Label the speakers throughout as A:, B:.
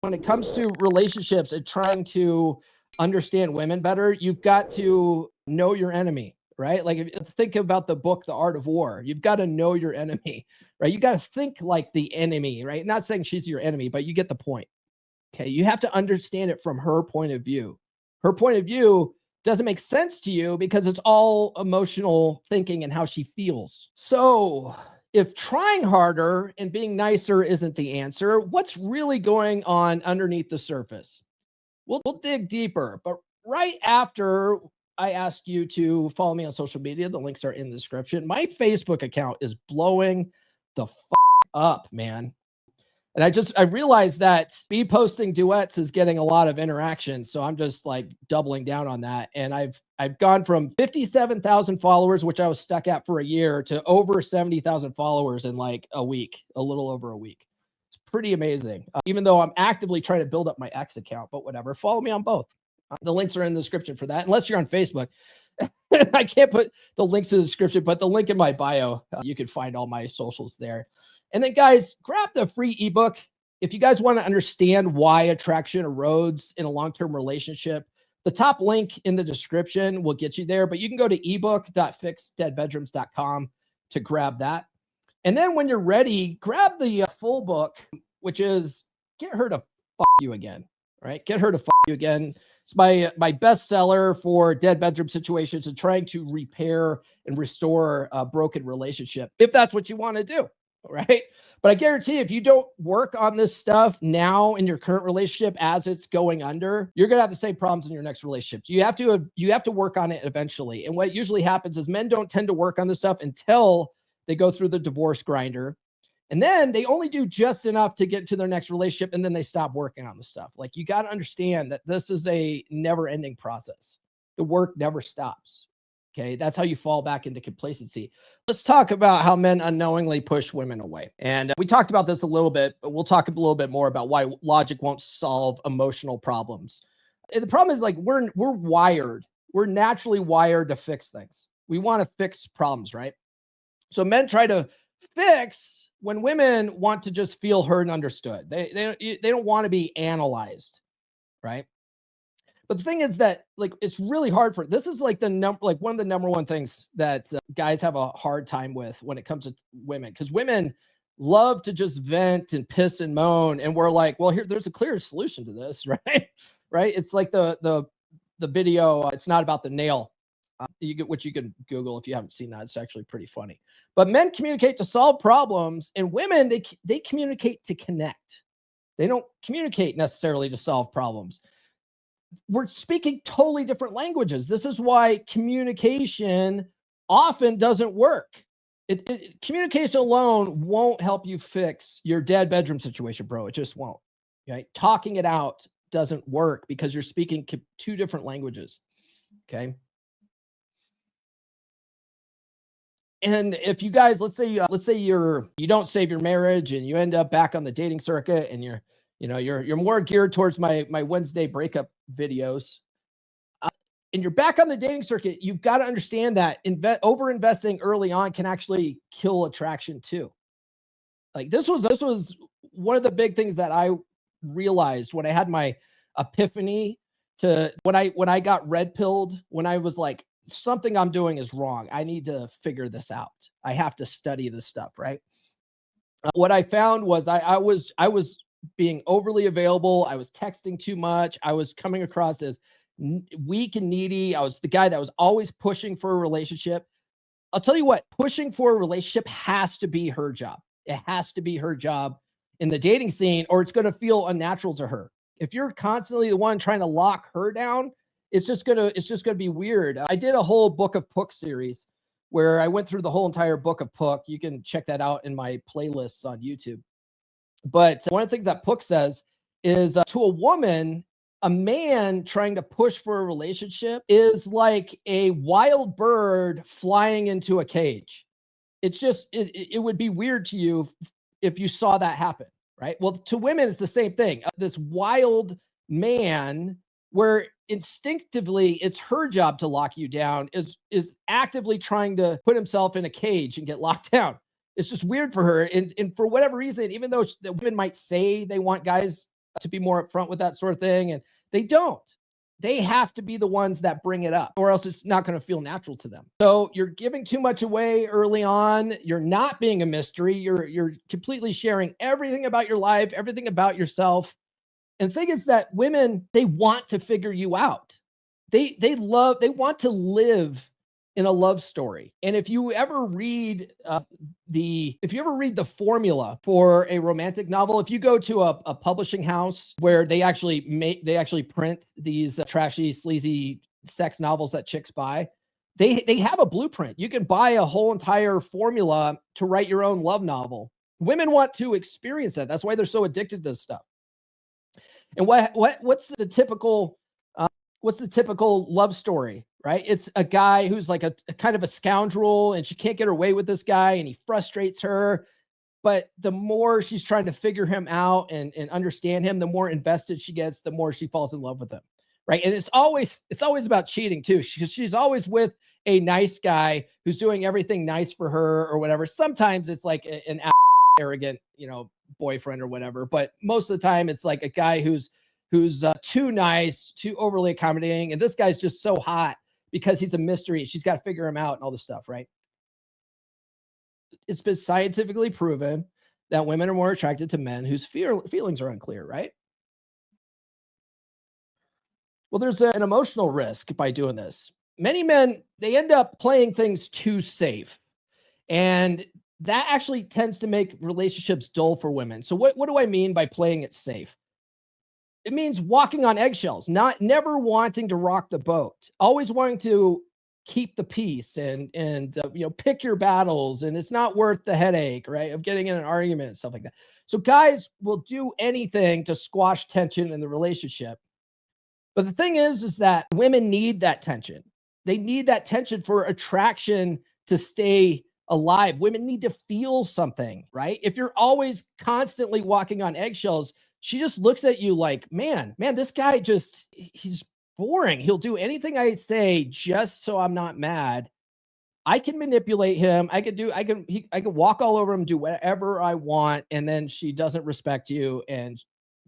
A: when it comes to relationships and trying to understand women better, you've got to know your enemy, right? Like, think about the book, The Art of War. You've got to know your enemy, right? You got to think like the enemy, right? Not saying she's your enemy, but you get the point. Okay. You have to understand it from her point of view. Her point of view doesn't make sense to you because it's all emotional thinking and how she feels. So, if trying harder and being nicer isn't the answer, what's really going on underneath the surface? We'll dig deeper. But right after I ask you to follow me on social media, the links are in the description. My Facebook account is blowing the up, man. And I realized that me posting duets is getting a lot of interaction. So I'm just like doubling down on that. And I've gone from 57,000 followers, which I was stuck at for a year, to over 70,000 followers in like a week, a little over a week. It's pretty amazing. Even though I'm actively trying to build up my X account, but whatever. Follow me on both. The links are in the description for that, unless you're on Facebook. I can't put the links in the description, but the link in my bio, you can find all my socials there. And then, guys, grab the free ebook. If you guys want to understand why attraction erodes in a long-term relationship, the top link in the description will get you there. But you can go to ebook.fixdeadbedrooms.com to grab that. And then when you're ready, grab the full book, which is Get Her to Fuck You Again, right? Get Her to Fuck You Again. It's my bestseller for dead bedroom situations and trying to repair and restore a broken relationship, if that's what you want to do. Right. But I guarantee if you don't work on this stuff now in your current relationship as it's going under, you're going to have the same problems in your next relationships. You have to work on it eventually. And what usually happens is men don't tend to work on this stuff until they go through the divorce grinder. And then they only do just enough to get to their next relationship. And then they stop working on the stuff. Like, you got to understand that this is a never ending process. The work never stops. Okay. That's how you fall back into complacency. Let's talk about how men unknowingly push women away. And we talked about this a little bit, but we'll talk a little bit more about why logic won't solve emotional problems. And the problem is, like, we're wired. We're naturally wired to fix things. We want to fix problems, right? So men try to fix when women want to just feel heard and understood. They don't want to be analyzed, right? But the thing is that, like, it's really hard for, this is like one of the number one things that guys have a hard time with when it comes to women, because women love to just vent and piss and moan, and we're like, well, there's a clear solution to this, right? Right? It's like the video. It's not about the nail. Which you can Google if you haven't seen that. It's actually pretty funny. But men communicate to solve problems, and women they communicate to connect. They don't communicate necessarily to solve problems. We're speaking totally different languages. This is why communication often doesn't work. Communication alone won't help you fix your dead bedroom situation, bro. It just won't. Right? Talking it out doesn't work because you're speaking two different languages. Okay. And if you guys, let's say you don't save your marriage and you end up back on the dating circuit, and you're more geared towards my Wednesday breakup videos, and you're back on the dating circuit, you've got to understand that over investing early on can actually kill attraction too. Like, this was one of the big things that I realized when I had my epiphany to when I got red pilled, when I was like, something I'm doing is wrong. I need to figure this out. I have to study this stuff, right? What I found was I was being overly available. I was texting too much. I was coming across as weak and needy. I was the guy that was always pushing for a relationship. I'll tell you what, pushing for a relationship has to be her job. It has to be her job in the dating scene, or it's going to feel unnatural to her. If you're constantly the one trying to lock her down, it's just gonna be weird. I did a whole Book of Puck series where I went through the whole entire Book of Puck. You can check that out in my playlists on YouTube. But one of the things that Puck says is to a woman, a man trying to push for a relationship is like a wild bird flying into a cage. It's just, it would be weird to you if you saw that happen, right? Well, to women, it's the same thing. This wild man, where instinctively it's her job to lock you down, is actively trying to put himself in a cage and get locked down. It's just weird for her. And for whatever reason, even though the women might say they want guys to be more upfront with that sort of thing. And they don't. They have to be the ones that bring it up, or else it's not going to feel natural to them. So you're giving too much away early on. You're not being a mystery. You're completely sharing everything about your life, everything about yourself. And the thing is that women, they want to figure you out. They want to live in a love story. And if you ever read the formula for a romantic novel, if you go to a publishing house where they actually print these trashy, sleazy sex novels that chicks buy, they have a blueprint. You can buy a whole entire formula to write your own love novel. Women want to experience that. That's why they're so addicted to this stuff. And what's the typical love story, right? It's a guy who's like a kind of a scoundrel, and she can't get her way with this guy, and he frustrates her. But the more she's trying to figure him out and understand him, the more invested she gets, the more she falls in love with him, right? And it's always about cheating too. She's always with a nice guy who's doing everything nice for her or whatever. Sometimes it's like an arrogant, boyfriend or whatever. But most of the time, it's like a guy who's too nice, too overly accommodating, and this guy's just so hot because he's a mystery. She's got to figure him out and all this stuff, right? It's been scientifically proven that women are more attracted to men whose feelings are unclear, right? Well, there's an emotional risk by doing this. Many men, they end up playing things too safe. And that actually tends to make relationships dull for women. So what do I mean by playing it safe? It means walking on eggshells, never wanting to rock the boat, always wanting to keep the peace and pick your battles, and it's not worth the headache, right, of getting in an argument and stuff like that. So guys will do anything to squash tension in the relationship. But the thing is that women need that tension. They need that tension for attraction to stay alive. Women need to feel something, right? If you're always constantly walking on eggshells, she just looks at you like, man, this guy he's boring. He'll do anything I say just so I'm not mad. I can manipulate him. I can walk all over him, do whatever I want. And then she doesn't respect you, and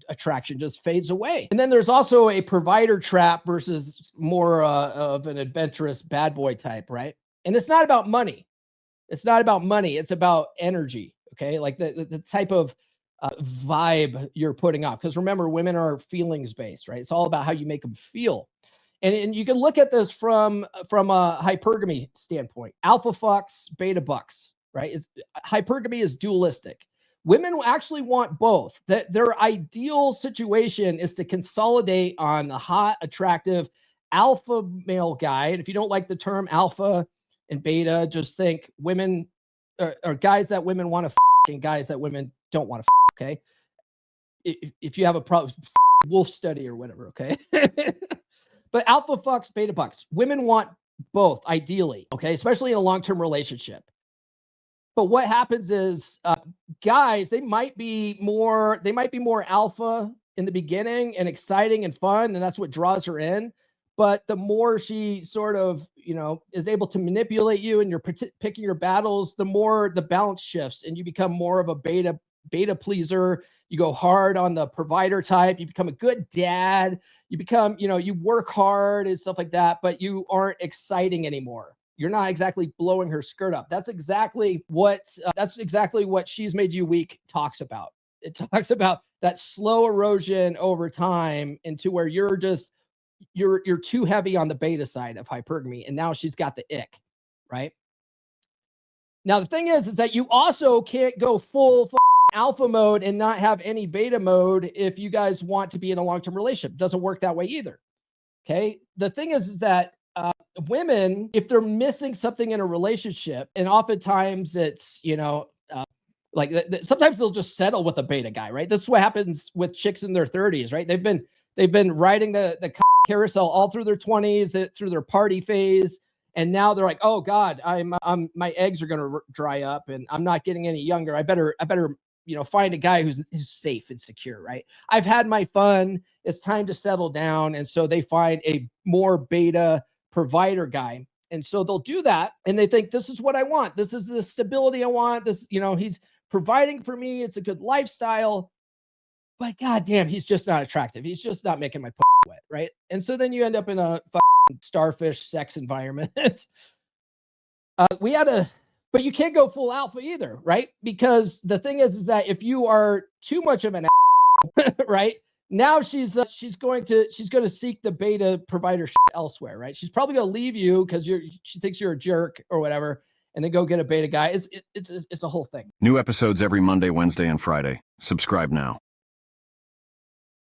A: attraction just fades away. And then there's also a provider trap versus more of an adventurous bad boy type, right? And it's not about money. It's not about money. It's about energy. Okay. Like the type of vibe you're putting off. Because remember, women are feelings based, right? It's all about how you make them feel. And you can look at this from a hypergamy standpoint. Alpha fucks, beta bucks, right? Hypergamy is dualistic. Women actually want both. That their ideal situation is to consolidate on the hot, attractive alpha male guy. And if you don't like the term alpha and beta, just think women or guys that women want to and guys that women don't want to. Okay, if you have a problem, wolf study or whatever. Okay, but alpha fucks, beta bucks. Women want both, ideally. Okay, especially in a long-term relationship. But what happens is guys, they might be more alpha in the beginning and exciting and fun, and that's what draws her in. But the more she sort of, is able to manipulate you and you're picking your battles, the more the balance shifts and you become more of a beta pleaser. You go hard on the provider type. You become a good dad. You become, you work hard and stuff like that, but you aren't exciting anymore. You're not exactly blowing her skirt up. That's exactly what She's Made You Weak talks about. It talks about that slow erosion over time into where you're too heavy on the beta side of hypergamy, and now she's got the ick, right? Now the thing is that you also can't go full alpha mode and not have any beta mode if you guys want to be in a long-term relationship. It doesn't work that way either. Okay. The thing is that women, if they're missing something in a relationship, and oftentimes it's, sometimes they'll just settle with a beta guy, right? This is what happens with chicks in their 30s, right? They've been riding the carousel all through their 20s, through their party phase. And now they're like, oh God, my eggs are going to dry up and I'm not getting any younger. I better, find a guy who's safe and secure, right? I've had my fun. It's time to settle down. And so they find a more beta provider guy. And so they'll do that. And they think, this is what I want. This is the stability I want. This, he's providing for me. It's a good lifestyle. but goddamn, he's just not attractive. He's just not making my wet, right? And so then you end up in a starfish sex environment. But you can't go full alpha either, right? Because the thing is that if you are too much of an right now, she's going to seek the beta provider elsewhere, right? She's probably going to leave you because she thinks you're a jerk or whatever, and then go get a beta guy. It's a whole thing.
B: New episodes every Monday, Wednesday, and Friday. Subscribe now.